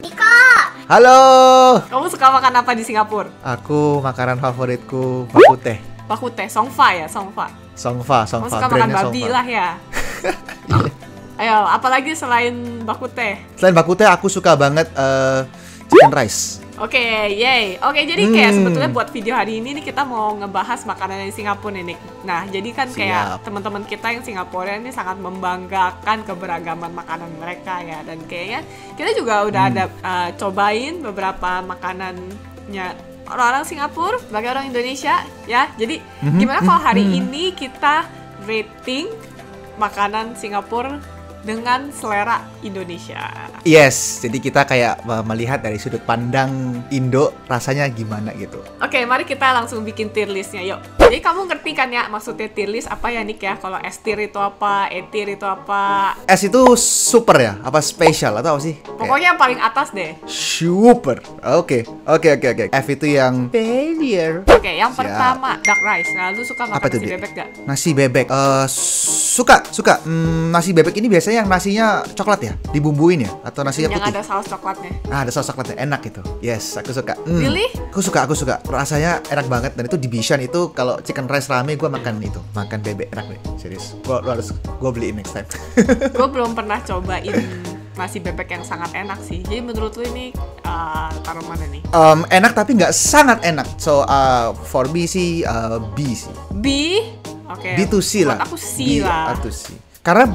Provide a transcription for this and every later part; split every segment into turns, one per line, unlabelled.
Nika.
Halo.
Kamu suka makan apa di Singapura?
Aku makanan favoritku bakute.
Bakute, songfa ya, songfa.
Songfa.
Kamu suka makan babi
Songfa.
lah ya. Ayo, apalagi selain bakute?
Selain bakute, aku suka banget chicken rice.
Oke, yay. Oke, jadi kayak sebetulnya buat video hari ini nih kita mau ngebahas makanan dari Singapura nih, Nick. Nah, jadi kan kayak teman-teman kita yang Singapura ini sangat membanggakan keberagaman makanan mereka ya. Dan kayaknya kita juga udah ada cobain beberapa makanannya orang-orang Singapura sebagai orang Indonesia ya. Jadi gimana kalau hari ini kita rating makanan Singapura dengan selera Indonesia?
Yes, jadi kita kayak melihat dari sudut pandang Indo rasanya gimana gitu.
Oke, mari kita langsung bikin tier listnya, yuk. Jadi kamu ngerti kan ya maksudnya tier list apa ya, Nick ya? Kalau S tier itu apa, E tier itu apa?
S itu super ya? Apa spesial atau apa sih?
Pokoknya yang paling atas deh.
Super. Oke. F itu yang failure.
Oke, yang
Siap.
pertama duck rice. Nah, lu suka makan
Apa tuh,
nasi
Dik?
bebek gak?
Nasi bebek. Suka. Nasi bebek ini biasanya yang nasinya coklat ya? Dibumbuin ya? Atau nasinya
Yang
putih?
ada saus coklatnya.
Ada saus coklatnya, enak itu. Yes, aku suka.
Really?
Aku suka. Rasanya enak banget. Dan itu di Bishan itu kalau chicken rice rame gue makan itu. Makan bebek enak deh. Serius. Gue beliin next time.
Gue belum pernah cobain nasi bebek yang sangat enak sih. Jadi menurut lu ini taruh mana nih?
Enak tapi nggak sangat enak. So for me sih B sih.
B? Oke.
B to C lah.
Buat aku C lah.
B to C. Karena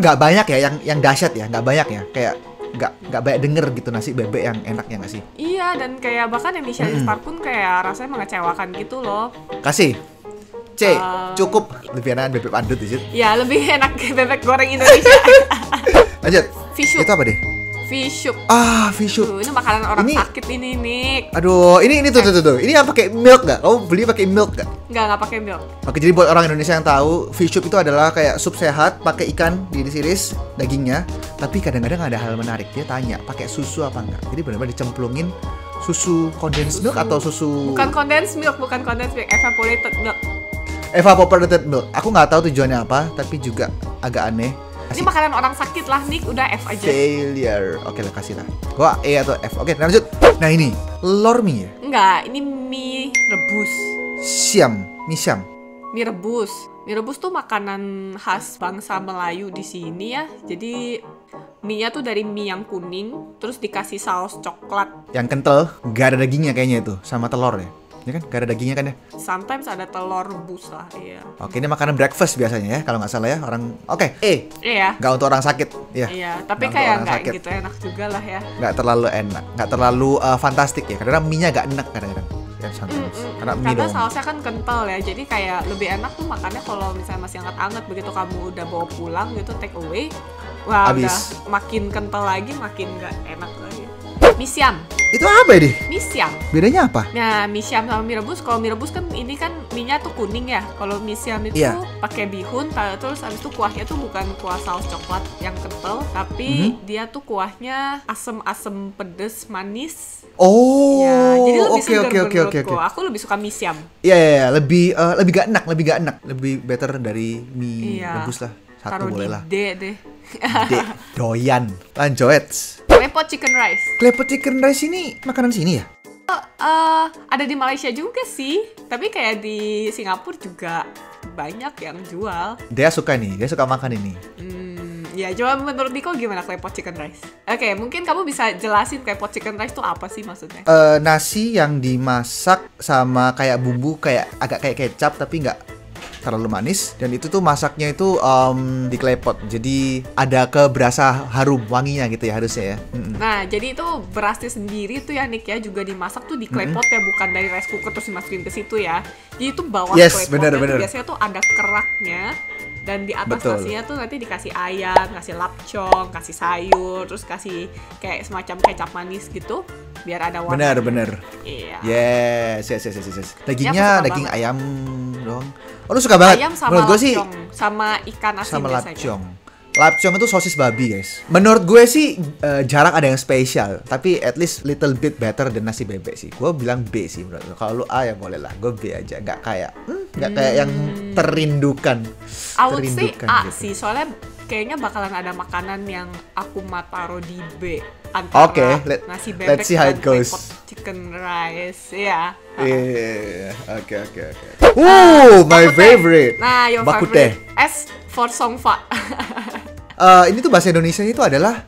nggak banyak ya yang dahsyat ya, nggak banyak ya. Kayak nggak banyak denger gitu nasi bebek yang enak ya nggak sih?
Iya, dan kayak bahkan yang Michelin Star pun kayak rasanya mengecewakan gitu loh.
Kasih C, cukup. Lebih enak bebek pandut di situ.
Ya, lebih enak bebek goreng Indonesia.
Lanjut.
Fish soup.
Itu apa deh?
Fish soup.
Fish soup.
Tuh, ini makanan orang
Ini-
sakit ini, Nick.
Aduh, ini tuh. Ini yang pakai milk nggak? Kamu beli pakai milk nggak?
Nggak pakai milk.
Oke, jadi buat orang Indonesia yang tahu, fish soup itu adalah kayak sup sehat, pakai ikan diiris dagingnya. Tapi kadang-kadang ada hal menarik. Dia tanya, pakai susu apa enggak? Jadi benar-benar dicemplungin susu condensed milk atau susu
Bukan condensed milk, evaporated milk.
evaporated milk. Aku nggak tahu tujuannya apa, tapi juga agak aneh.
Ini makanan orang sakit lah, Nick. Udah F aja.
Failure. Oke lah, kasih lah. Gua E atau F. Oke, lanjut. Nah ini, lor mie ya?
Enggak, ini mie rebus.
Mie Siam.
Mie rebus. Mie rebus tuh makanan khas bangsa Melayu di sini ya. Jadi mie-nya tuh dari mie yang kuning, terus dikasih saus coklat.
Yang kental, nggak ada dagingnya kayaknya itu, sama telur ya. Ya kan, nggak ada dagingnya kan ya?
Sometimes ada telur rebus lah, iya.
Oke, ini makanan breakfast biasanya ya, kalau nggak salah ya orang. Oke, E.
Iya.
Nggak untuk orang sakit, ya.
Iya, tapi
Nggak untuk
kayak
orang
nggak
sakit.
gitu enak juga lah ya.
Nggak terlalu enak, nggak terlalu fantastik ya. Karena mie-nya nggak enak kadang-kadang. Ya, sometimes. Karena mie
Karena
dong.
sausnya kan kental ya, jadi kayak lebih enak tuh makannya kalau misalnya masih hangat-hangat. Begitu kamu udah bawa pulang gitu, take away, wah
Habis.
udah makin kental lagi, makin nggak enak lagi. Mie siam,
Itu apa ya deh?
mie siam.
Bedanya apa?
Nah, mie siam sama mie rebus, kalau mie rebus kan ini kan mie-nya tuh kuning ya. Kalau mie siam itu
Iya.
pakai bihun, terus habis itu kuahnya tuh bukan kuah saus coklat yang kental, tapi dia tuh kuahnya asem-asem pedes manis.
Oh,
Ya, jadi lebih
oke.
segar menurutku. Aku lebih suka mie siam.
Iya, lebih gak enak, lebih better dari mie
Iya.
rebus lah. Satu
Taruh
boleh
di
lah.
D deh.
Dek, doyan. Lanjut.
Claypot chicken rice.
Claypot chicken rice ini makanan sini ya?
Ada di Malaysia juga sih, tapi kayak di Singapura juga banyak yang jual.
Dia suka makan ini.
Ya, coba menurut Diko gimana claypot chicken rice? Oke, mungkin kamu bisa jelasin claypot chicken rice itu apa sih maksudnya?
Nasi yang dimasak sama kayak bumbu kayak agak kayak kecap tapi nggak terlalu manis, dan itu tuh masaknya itu di claypot, jadi ada keberasa harum wanginya gitu ya harusnya ya.
Nah, jadi itu berasnya sendiri tuh ya, Nick ya, juga dimasak tuh di claypot ya, bukan dari rice cooker terus dimasukin ke situ ya. Jadi itu bawah
Yes,
claypotnya
bener.
tuh biasanya tuh ada keraknya, dan di atas
Betul.
nasinya tuh nanti dikasih ayam, kasih lapcong, kasih sayur, terus kasih kayak semacam kecap manis gitu, biar ada warna.
Bener.
Iya.
Yes. Dagingnya
suka
daging
banget.
ayam dong. Oh, lu suka banget?
Ayam sama
Menurut gue sih
lapcong, sama ikan asin
sama
biasanya.
lapcong. Lapcong itu sosis babi, guys. Menurut gue sih jarang ada yang spesial, tapi at least little bit better than nasi bebek sih. Gue bilang B sih menurut gue. Kalau lu A ya boleh lah, gue B aja. Nggak kayak yang terindukan.
I would say A
gitu.
sih, soalnya kayaknya bakalan ada makanan yang aku taruh di B. antara
Oke,
nasi bebek
let's see how
dan
it goes.
claypot chicken rice. Iya.
Iya, oke. My
Bakute.
favorite.
Nah, your
Bakute.
favorite. S for Songfa.
Ini tuh bahasa Indonesia itu adalah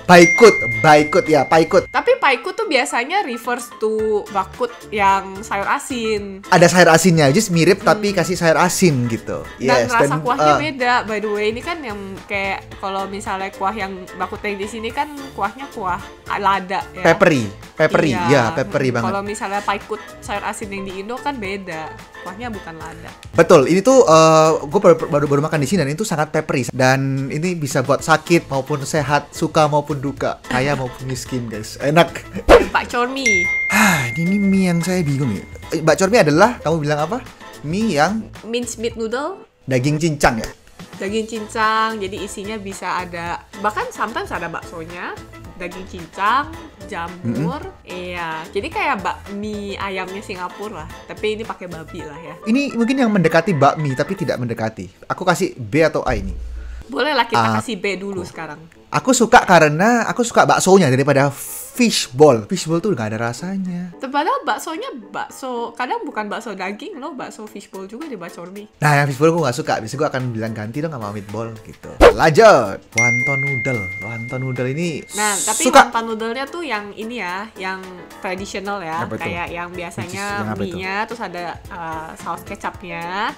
baikut ya, paikut.
Tapi paikut tuh biasanya refers to bakut yang sayur asin.
Ada sayur asinnya, just mirip tapi kasih sayur asin gitu.
Dan
Yes,
rasa kuahnya beda. By the way, ini kan yang kayak kalau misalnya kuah yang bakute di sini kan kuahnya kuah lada ya.
peppery,
Iya.
ya, peppery banget.
Kalau misalnya paikut sayur asin yang di Indo kan beda. Kuahnya bukan lada.
Betul, ini tuh gue baru makan di sini dan itu sangat peppery dan ini bisa buat sakit maupun sehat, suka maupun duka, kaya maupun miskin guys, enak.
Pak Cormi.
Ini mie yang saya bingung nih. Mbak Cormi adalah kamu bilang apa? Mie yang
Minced meat noodle,
daging cincang ya?
daging cincang. Jadi isinya bisa ada, bahkan sometimes ada baksonya, daging cincang, jamur. Iya. Jadi kayak bakmi ayamnya Singapura lah. Tapi ini pakai babi lah ya.
Ini mungkin yang mendekati bakmi tapi tidak mendekati. Aku kasih B atau A ini.
Boleh lah kita kasih B dulu sekarang.
Aku suka karena aku suka baksonya daripada fishball. Fishball tuh nggak ada rasanya.
Padahal baksonya bakso, kadang bukan bakso daging loh, bakso fishball juga di Mbak Cormi.
Nah, yang fishball gue nggak suka. Biasanya gue akan bilang ganti dong sama meatball gitu. Lanjut, wonton noodle. Wonton noodle ini
Nah, tapi
suka.
wonton noodle-nya tuh yang ini ya, yang tradisional ya.
Apa itu?
Kayak yang biasanya
Yang apa itu?
mie-nya, terus ada saus kecapnya.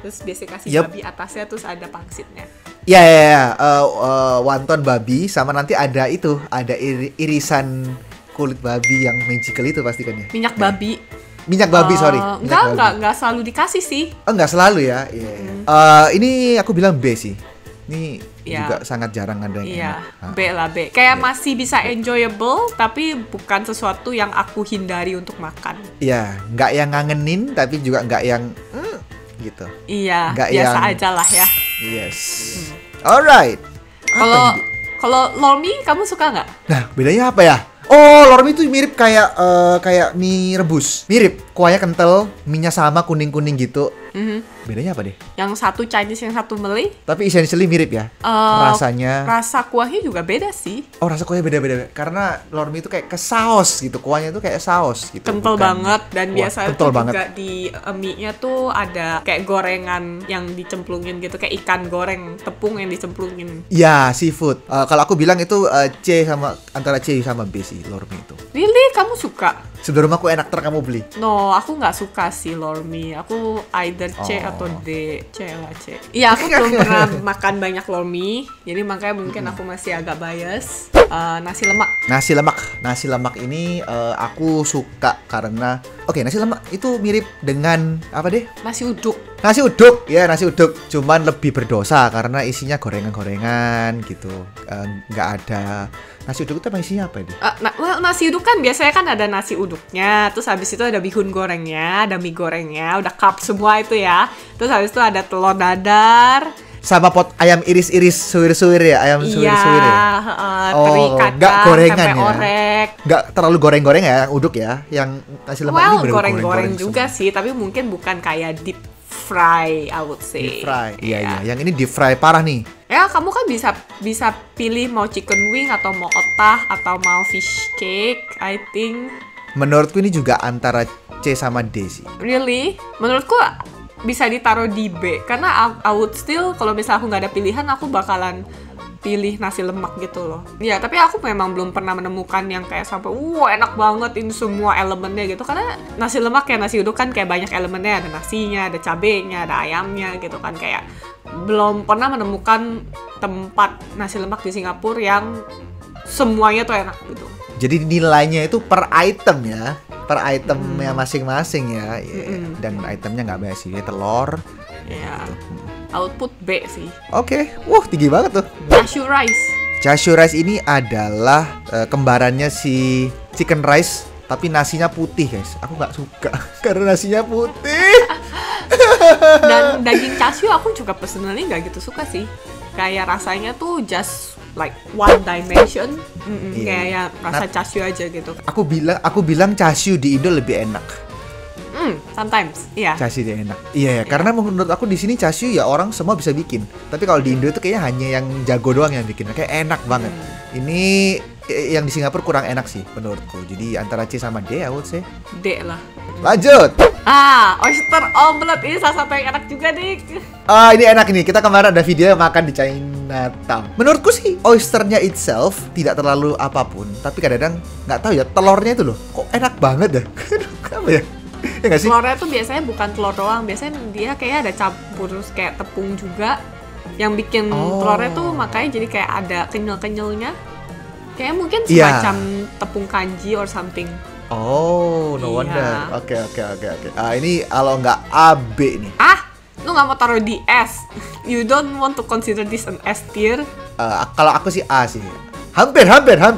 Terus biasa kasih
Yup.
babi atasnya, terus ada pangsitnya.
Ya. Wonton babi sama nanti ada itu, ada irisan kulit babi yang magical itu pasti kan ya.
Minyak babi.
Minyak babi, sorry. Minyak babi.
Enggak selalu dikasih sih.
Oh, nggak selalu ya. Iya. Ini aku bilang B sih. Ini
Iya.
juga sangat jarang ada yang
Iya,
enak.
B lah B. Kayak masih bisa enjoyable, tapi bukan sesuatu yang aku hindari untuk makan.
Iya, nggak yang ngangenin tapi juga nggak yang gitu.
Iya,
Nggak
biasa
yang-
aja lah ya.
Yes. Alright. Apa
Kalau
ini, Bi?
kalau lormi kamu suka nggak?
Nah, bedanya apa ya? Oh, lormi itu mirip kayak mie rebus. Mirip, kuahnya kental, minyak sama kuning-kuning gitu. Bedanya apa deh?
Yang satu Chinese, yang satu Malay.
Tapi essentially mirip ya. Rasanya.
Rasa kuahnya juga beda sih.
Oh, rasa kuahnya beda-beda. Karena lormi itu kayak ke saus gitu. Kuahnya itu kayak saus gitu.
Kental
bukan
banget dan
kuah.
biasanya
Kental
tuh
banget.
juga di mie-nya tuh ada kayak gorengan yang dicemplungin gitu, kayak ikan goreng tepung yang dicemplungin.
Ya, seafood. Kalau aku bilang itu C sama antara C sama B sih lormi itu.
Really? Kamu suka?
Sebelum aku enak kamu beli.
No, aku nggak suka sih lormi. Aku either C
Oh.
atau D. C lah, C. Iya, aku belum pernah makan banyak lormi. Jadi makanya mungkin aku masih agak bias. Nasi lemak.
Nasi lemak ini aku suka karena nasi lemak itu mirip dengan apa deh?
Nasi uduk.
Nasi uduk, ya nasi uduk. Cuman lebih berdosa karena isinya gorengan-gorengan gitu. Nggak ada nasi uduk itu apa isinya apa deh?
Nasi uduk kan biasanya kan ada nasi uduknya, terus habis itu ada bihun gorengnya, ada mie gorengnya, udah cup semua itu ya. Terus habis itu ada telur dadar.
Sama pot ayam iris-iris suwir-suwir ya, ayam suwir-suwir ya.
Teri kacang,
nggak gorengan
tempe
ya.
orek.
Nggak terlalu goreng-goreng ya, yang uduk ya. Yang nasi lemak ini
Well,
bener
goreng-goreng juga
semua.
sih, tapi mungkin bukan kayak deep fry, I would say.
Deep fry. Iya. Yang ini deep fry parah nih.
Ya, kamu kan bisa pilih mau chicken wing atau mau otah atau mau fish cake, I think.
Menurutku ini juga antara C sama D sih.
Really? Menurutku bisa ditaruh di B karena I would still, kalau misalnya aku nggak ada pilihan, aku bakalan pilih nasi lemak gitu loh. Ya, tapi aku memang belum pernah menemukan yang kayak sampai enak banget ini semua elemennya gitu. Karena nasi lemak kayak nasi uduk kan kayak banyak elemennya, ada nasinya, ada cabenya, ada ayamnya gitu kan, kayak belum pernah menemukan tempat nasi lemak di Singapura yang semuanya tuh enak gitu.
Jadi nilainya itu per item ya, per itemnya masing-masing ya. Dan itemnya nggak banyak sih, telur.
Ya, output B sih.
Oke, wah tinggi banget tuh.
Chashu rice.
Chashu rice ini adalah kembarannya si chicken rice, tapi nasinya putih guys. Aku nggak suka karena nasinya putih.
Dan daging chashu aku juga personally nggak gitu suka sih. Kayak rasanya tuh just like one dimension. Kayak ya rasa chashu aja gitu.
Aku bilang chashu di Indo lebih enak.
Sometimes, iya.
Chashu dia enak. Iya, karena menurut aku di sini chashu ya orang semua bisa bikin. Tapi kalau di Indo itu kayaknya hanya yang jago doang yang bikin. Kayak enak banget. Ini yang di Singapura kurang enak sih menurutku. Jadi antara C sama D, I would say.
D lah.
Lanjut.
Oyster omelet ini salah satu yang enak juga nih.
Ini enak nih. Kita kemarin ada video yang makan di Chinatown. Menurutku sih oysternya itself tidak terlalu apapun, tapi kadang-kadang nggak tahu ya, telurnya itu loh kok enak banget ya. Kenapa ya? Ya nggak sih?
Telurnya tuh biasanya bukan telur doang, biasanya dia kayak ada campur kayak tepung juga, yang bikin telurnya tuh makanya jadi kayak ada kenyal-kenyalnya. Kayak mungkin semacam tepung kanji or something.
Oh, no wonder. Oke. Ini kalau nggak A, B nih.
Lu nggak mau taruh di S? You don't want to consider this an S tier?
Kalau aku sih A sih. Hampir,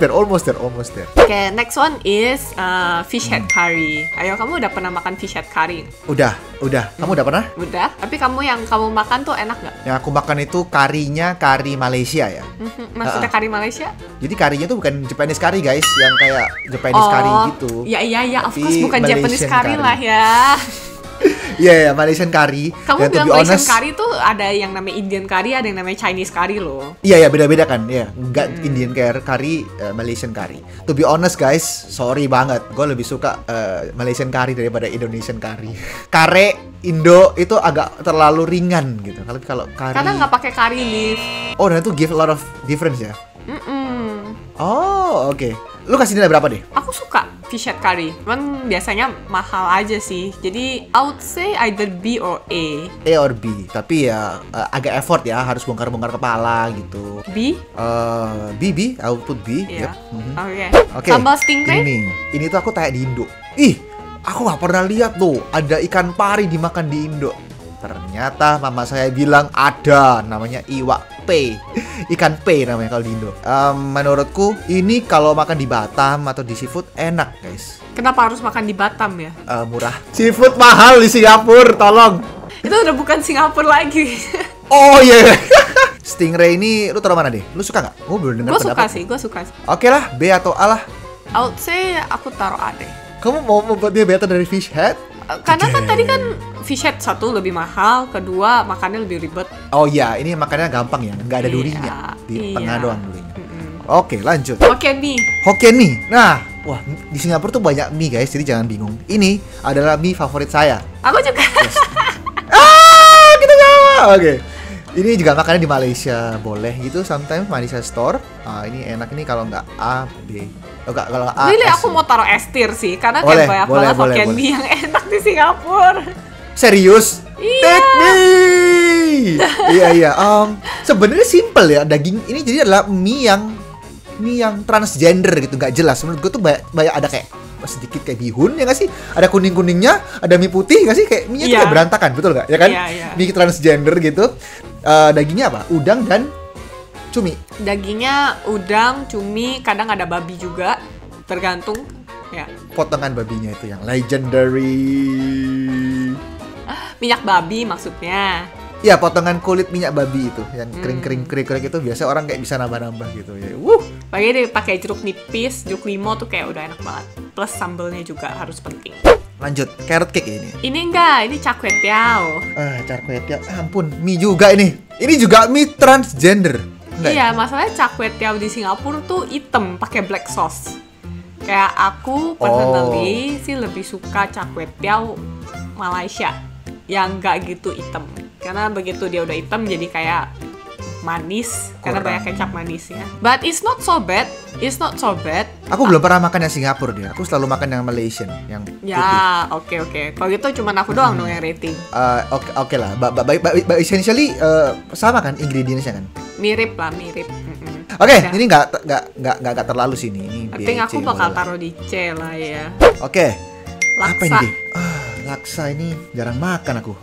almost there.
Oke, next one is fish head curry. Ayo, kamu udah pernah makan fish head curry?
Udah. Kamu udah pernah?
Udah. Tapi yang kamu makan tuh enak nggak?
Yang aku makan itu karinya kari Malaysia ya.
Maksudnya kari Malaysia?
Jadi karinya tuh bukan Japanese curry guys, yang kayak Japanese curry gitu.
Iya, of
Tapi
course bukan Japanese curry lah ya.
Iya, Malaysian curry.
Kamu bilang Malaysian curry tuh ada yang namanya Indian curry, ada yang namanya Chinese curry loh.
Iya, beda-beda kan. Iya, enggak Indian curry, Malaysian curry. To be honest guys, sorry banget. Gue lebih suka Malaysian curry daripada Indonesian curry. Kare Indo itu agak terlalu ringan gitu. Kalau curry.
Karena nggak pakai curry leaf.
Oh, dan itu give a lot of difference ya. Oh, oke. Lu kasih nilai berapa deh?
Aku suka fish head curry, cuman biasanya mahal aja sih. Jadi I would say either B or A.
A or B, tapi ya agak effort ya, harus bongkar-bongkar kepala gitu.
B?
B, I would put B.
Iya.
Oke.
Sambal stingray?
Ini tuh aku tanya di Indo. Aku nggak pernah lihat tuh ada ikan pari dimakan di Indo. Ternyata mama saya bilang ada, namanya iwak P. Ikan P namanya kalau di Indo. Menurutku ini kalau makan di Batam atau di seafood enak guys.
Kenapa harus makan di Batam ya?
Murah. Seafood mahal di Singapura, tolong.
Itu udah bukan Singapura lagi.
Oh iya. Stingray ini lu taruh mana deh? Lu suka nggak? Gue belum dengar pendapat.
Gue suka sih.
Oke lah, B atau A lah.
I would say aku taruh A deh.
Kamu mau membuat dia better dari fish head?
Karena kan tadi kan fish head satu lebih mahal, kedua makannya lebih ribet.
Oh iya, ini makannya gampang ya, nggak ada durinya, di tengah doang durinya. Oke, lanjut.
Hokkien mie.
Hokkien mie. Nah, wah di Singapura tuh banyak mie guys, jadi jangan bingung. Ini adalah mie favorit saya.
Aku juga.
Yes. Kita sama. Oke. Ini juga makannya di Malaysia boleh gitu, sometimes Malaysia store. Ini enak nih kalau nggak A, B. Kalau A,
really,
S.
aku mau taruh S tier sih, karena
boleh,
kayak banyak banget Hokkien mie yang enak di Singapura.
Serius?
Iya.
Take me. Iya. Sebenarnya simple ya, daging ini jadi adalah mie yang transgender gitu, nggak jelas. Menurut gue tuh banyak ada kayak sedikit kayak bihun ya nggak sih? Ada kuning-kuningnya, ada mie putih nggak sih? Kayak mie-nya tuh kayak berantakan, betul nggak? Ya kan? Mie transgender gitu. Dagingnya apa? Udang dan cumi. Dagingnya udang, cumi, kadang ada babi juga, tergantung. Ya. Potongan babinya itu yang legendary.
Minyak babi maksudnya.
Ya, potongan kulit minyak babi itu yang kering itu biasa orang kayak bisa nambah-nambah gitu ya.
Pakai deh pakai jeruk nipis, jeruk limau tuh kayak udah enak banget. Plus sambelnya juga harus penting.
Lanjut, carrot cake ini.
Ini enggak, ini char kway teow.
Char kway teow. Ampun, mie juga ini. Ini juga mie transgender. Enggak,
iya, masalahnya char kway teow di Singapura tuh hitam pakai black sauce. Kayak aku personally sih lebih suka char kway teow Malaysia yang enggak gitu hitam. Karena begitu dia udah hitam jadi kayak manis. Karena banyak kecap manisnya. But it's not so bad.
Aku belum pernah makan yang Singapura dia. Aku selalu makan yang Malaysian, yang putih.
Ya, oke. Kalau gitu cuman aku doang dong yang rating.
Oke lah. Essentially sama kan ingredientsnya kan?
Mirip.
Oke, ini nggak terlalu sih ini.
I think aku bakal taruh di C lah ya.
Oke.
Laksa.
Apa ini? Laksa ini jarang makan aku.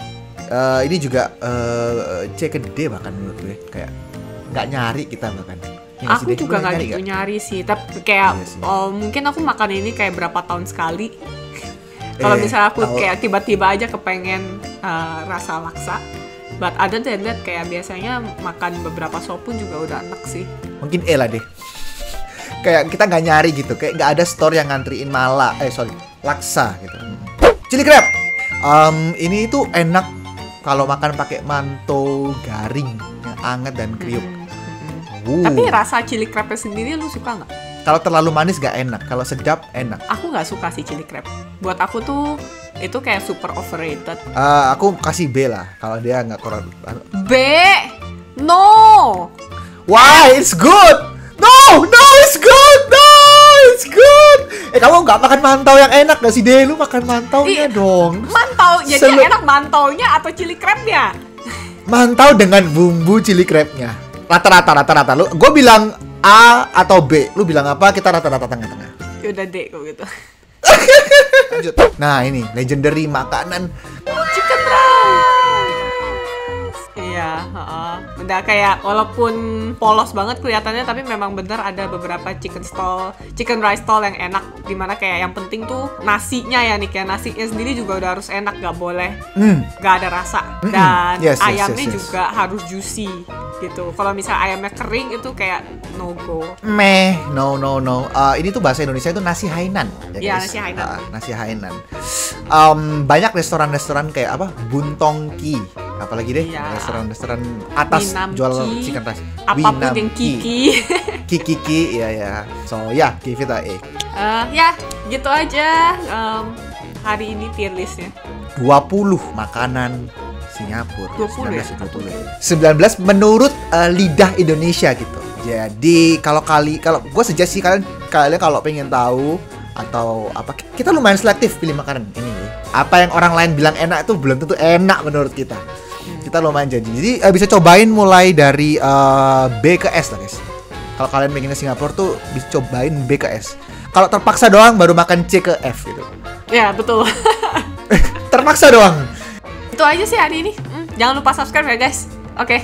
Ini juga C ke D bahkan menurut gue, kayak nggak nyari kita bahkan. Ya,
aku juga nggak gitu nyari sih, tapi kayak mungkin aku makan ini kayak berapa tahun sekali. Kalau misalnya aku kayak tiba-tiba aja kepengen rasa laksa, but other than that kayak biasanya makan beberapa sop pun juga udah enak sih.
Mungkin E lah deh. Kayak kita nggak nyari gitu, kayak nggak ada store yang ngantriin laksa gitu. Chili crab. Ini tuh enak kalau makan pakai mantou garing yang anget dan kriuk.
Tapi rasa chili crabnya sendiri lu suka nggak?
Kalau terlalu manis gak enak, kalau sedap enak.
Aku nggak suka sih chili crab. Buat aku tuh itu kayak super overrated.
Aku kasih B lah, kalau dia nggak kurang.
B? No!
Why? It's good! No! No, it's good! No! It's good! Kamu nggak makan mantau yang enak gak sih, De? Lu makan mantaunya dong.
Mantau? Jadi yang enak mantaunya atau chili crabnya?
Mantau dengan bumbu chili crabnya. Rata-rata. Gue bilang A atau B. Lu bilang apa? Kita rata-rata tengah-tengah.
Yaudah D kok gitu.
Lanjut. Nah ini legendary makanan
Chicken rice. Iya, udah kayak walaupun polos banget kelihatannya, tapi memang bener ada beberapa chicken rice stall yang enak. Dimana kayak yang penting tuh nasinya ya nih, kayak nasinya sendiri juga udah harus enak, gak boleh gak ada rasa. Dan ayamnya juga harus juicy gitu. Kalau misalnya ayamnya kering itu kayak no go.
No. Ini tuh bahasa Indonesia itu nasi Hainan.
Ya, nasi Hainan.
Nasi Hainan. Banyak restoran-restoran kayak apa? Buntongki. Apalagi deh, restoran-restoran atas
Winamki,
jual chicken rice.
Apapun yang Kiki.
Kiki, ya. So, give it a A.
Ya, gitu aja hari ini tier listnya.
20 makanan Singapura.
20
19 menurut lidah Indonesia gitu. Jadi kalau gue suggest sih kalian kalau pengen tahu atau apa, kita lumayan selektif pilih makanan ini nih. Apa yang orang lain bilang enak itu belum tentu enak menurut kita. Kita lumayan jadi bisa cobain mulai dari B ke S lah guys. Kalau kalian pengen ke Singapura tuh bisa cobain B ke S. Kalau terpaksa doang baru makan C ke F gitu.
Ya betul.
Terpaksa doang.
Itu aja sih hari ini. Jangan lupa subscribe ya guys. Oke.